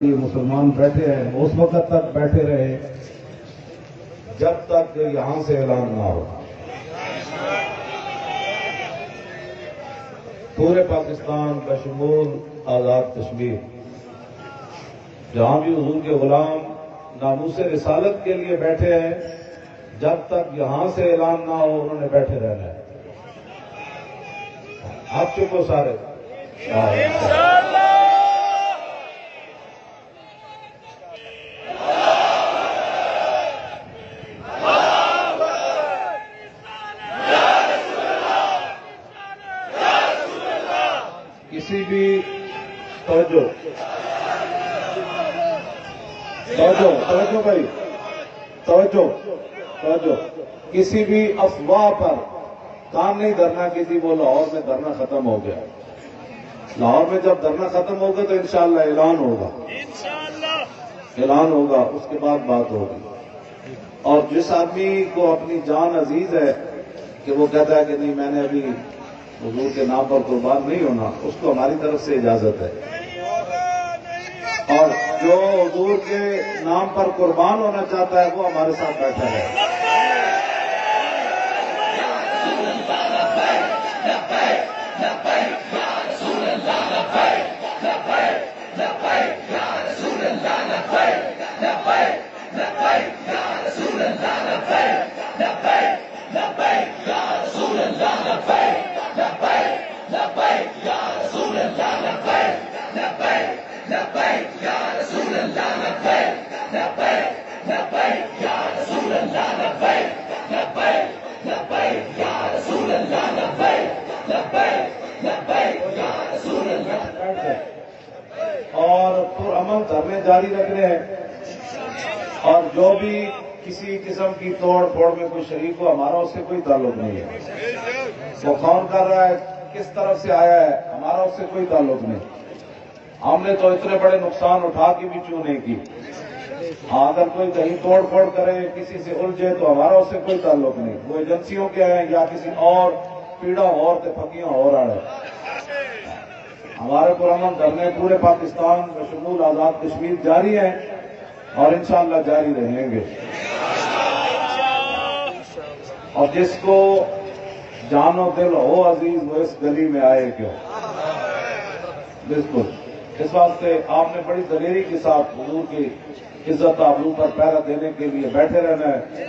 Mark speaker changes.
Speaker 1: مسلمان بیٹھے ہیں اس وقت تک بیٹھے رہے جب تک یہاں سے اعلان نہ ہو۔ پورے پاکستان بشمول آزاد کشمیر جہاں بھی حضور کے غلام ناموس رسالت کے لیے بیٹھے ہیں، جب تک یہاں سے اعلان نہ ہو انہوں نے بیٹھے رہنا ہے۔ آپ چکو سارے کسی بھی توجہ بھائی توجہ کسی بھی افواہ پر کام نہیں دھرنا کسی وہ لاہور میں دھرنا ختم ہو گیا۔ لاہور میں جب دھرنا ختم ہوگا تو انشاءاللہ اعلان ہوگا، اس کے بعد بات ہوگی۔ اور جس آدمی کو اپنی جان عزیز ہے کہ وہ کہتا ہے کہ نہیں میں نے ابھی حضور کے نام پر قربان نہیں ہونا، اس کو ہماری طرف سے اجازت ہے، اور جو حضور کے نام پر قربان ہونا چاہتا ہے وہ ہمارے ساتھ بیٹھا ہے۔ اور پرامن دھرنے جاری رکھنے ہیں، اور جو بھی کسی قسم کی توڑ پھوڑ میں کوئی شریک ہو ہمارا اس سے کوئی تعلق نہیں ہے۔ وہ کون کر رہا ہے، کس طرف سے آیا ہے، ہمارا اس سے کوئی تعلق نہیں۔ ہم نے تو اتنے بڑے نقصان اٹھا کے بھی چوں نہیں کی۔ ہاں اگر کوئی کہیں توڑ پھوڑ کرے کسی سے الجھے تو ہمارا اس سے کوئی تعلق نہیں۔ وہ ایجنسیوں کے ہیں یا کسی اور پیڑا اور پھکیاں اور آ رہے۔ ہمارے پرامن دھرنے پورے پاکستان بشمول آزاد کشمیر جاری ہیں اور انشاءاللہ جاری رہیں گے۔ اور جس کو جان و دل ہو عزیز وہ اس گلی میں آئے کیوں؟ بالکل اس واسطے آپ نے بڑی دلیری کے ساتھ حضور کی عزت آبرو پر پہرا دینے کے لیے بیٹھے رہنا ہے۔